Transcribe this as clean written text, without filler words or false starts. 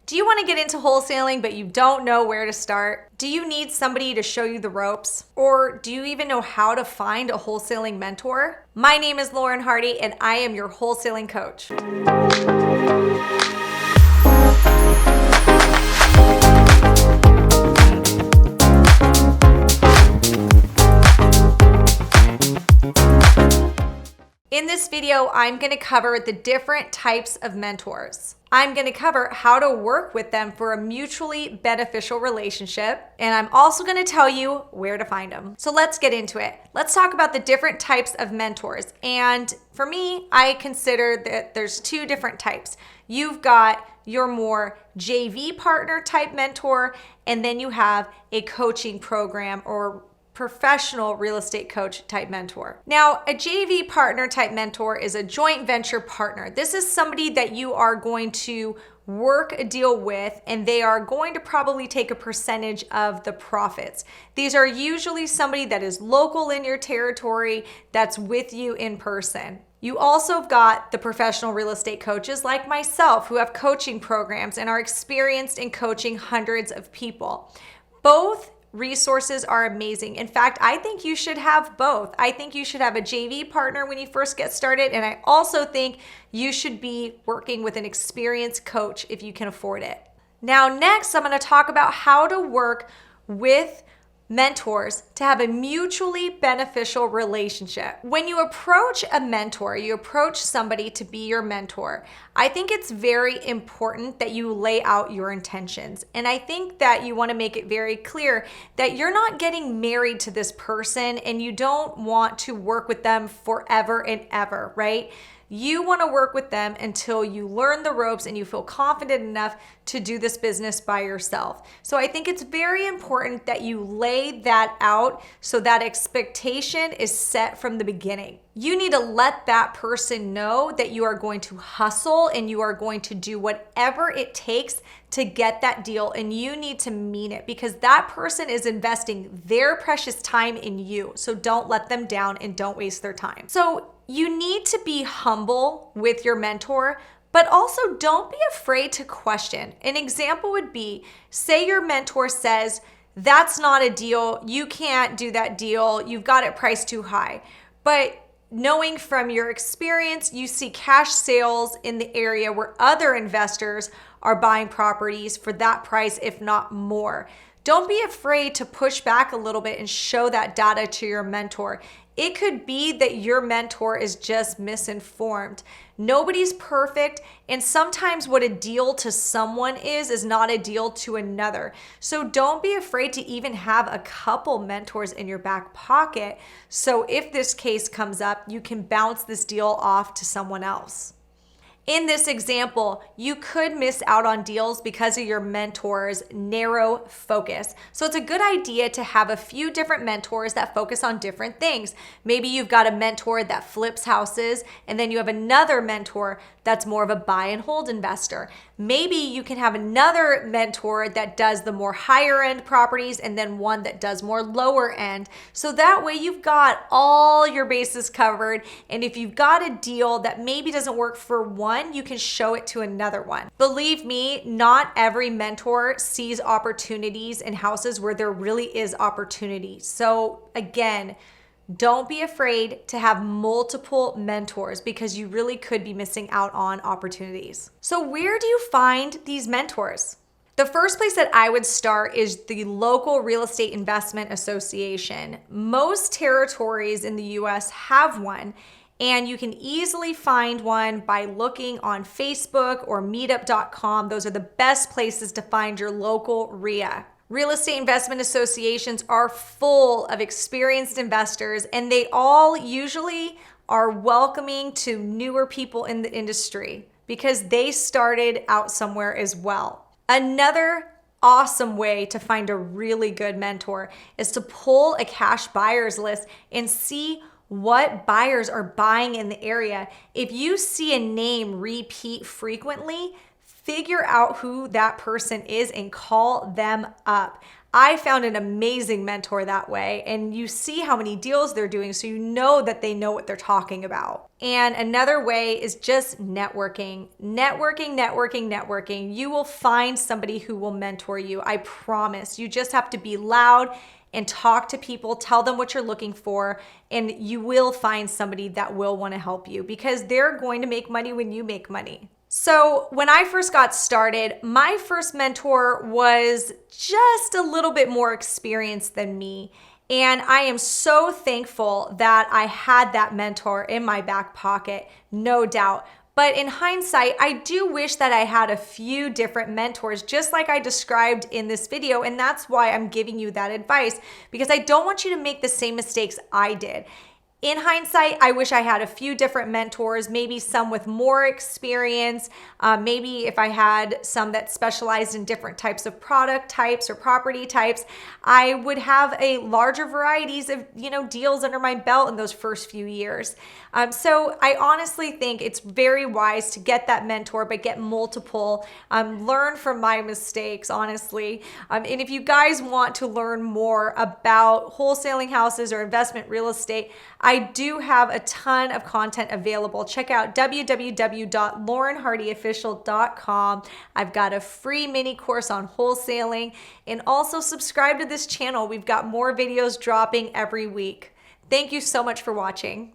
Do you want to get into wholesaling, but you don't know where to start? Do you need somebody to show you the ropes? Or do you even know how to find a wholesaling mentor? My name is Lauren Hardy, and I am your wholesaling coach. In this video, I'm going to cover the different types of mentors. I'm going to cover how to work with them for a mutually beneficial relationship, and I'm also going to tell you where to find them. So let's get into it. Let's talk about the different types of mentors. And for me, I consider that there's two different types. You've got your more JV partner type mentor, and then you have a coaching program or professional real estate coach type mentor. Now, a JV partner type mentor is a joint venture partner. This is somebody that you are going to work a deal with, and they are going to probably take a percentage of the profits. These are usually somebody that is local in your territory, that's with you in person. You also have got the professional real estate coaches like myself who have coaching programs and are experienced in coaching hundreds of people. Both resources are amazing. In fact, I think you should have both. I think you should have a JV partner when you first get started, and I also think you should be working with an experienced coach if you can afford it. Now, next, I'm going to talk about how to work with mentors to have a mutually beneficial relationship. When you approach a mentor, you approach somebody to be your mentor, I think it's very important that you lay out your intentions. And I think that you want to make it very clear that you're not getting married to this person and you don't want to work with them forever and ever, right? You want to work with them until you learn the ropes and you feel confident enough to do this business by yourself. So I think it's very important that you lay that out so that expectation is set from the beginning. You need to let that person know that you are going to hustle and you are going to do whatever it takes to get that deal, and you need to mean it because that person is investing their precious time in you. So don't let them down and don't waste their time. So you need to be humble with your mentor, but also don't be afraid to question. An example would be, say your mentor says, that's not a deal, you can't do that deal, you've got it priced too high. But knowing from your experience, you see cash sales in the area where other investors are buying properties for that price, if not more. Don't be afraid to push back a little bit and show that data to your mentor. It could be that your mentor is just misinformed. Nobody's perfect, and sometimes what a deal to someone is not a deal to another. So don't be afraid to even have a couple mentors in your back pocket. So if this case comes up, you can bounce this deal off to someone else. In this example, you could miss out on deals because of your mentor's narrow focus. So it's a good idea to have a few different mentors that focus on different things. Maybe you've got a mentor that flips houses, and then you have another mentor that's more of a buy and hold investor. Maybe you can have another mentor that does the more higher end properties and then one that does more lower end. So that way you've got all your bases covered. And if you've got a deal that maybe doesn't work for one, you can show it to another one. Believe me, not every mentor sees opportunities in houses where there really is opportunity. So again, don't be afraid to have multiple mentors because you really could be missing out on opportunities. So where do you find these mentors? The first place that I would start is the local real estate investment association. Most territories in the US have one, and you can easily find one by looking on Facebook or meetup.com. Those are the best places to find your local RIA. Real estate investment associations are full of experienced investors, and they all usually are welcoming to newer people in the industry because they started out somewhere as well. Another awesome way to find a really good mentor is to pull a cash buyers list and see what buyers are buying in the area. If you see a name repeat frequently, figure out who that person is and call them up. I found an amazing mentor that way, and you see how many deals they're doing, so you know that they know what they're talking about. And another way is just networking. Networking. You will find somebody who will mentor you. I promise. You just have to be loud and talk to people, tell them what you're looking for, and you will find somebody that will want to help you because they're going to make money when you make money. So when I first got started, my first mentor was just a little bit more experienced than me. And I am so thankful that I had that mentor in my back pocket, no doubt. But in hindsight, I do wish that I had a few different mentors, just like I described in this video. And that's why I'm giving you that advice, because I don't want you to make the same mistakes I did. In hindsight, I wish I had a few different mentors, maybe some with more experience. Maybe if I had some that specialized in different types of product types or property types, I would have a larger varieties of deals under my belt in those first few years. So I honestly think it's very wise to get that mentor, but get multiple. Learn from my mistakes, honestly. And if you guys want to learn more about wholesaling houses or investment real estate, I do have a ton of content available. Check out www.laurenhardyofficial.com. I've got a free mini course on wholesaling, and also subscribe to this channel. We've got more videos dropping every week. Thank you so much for watching.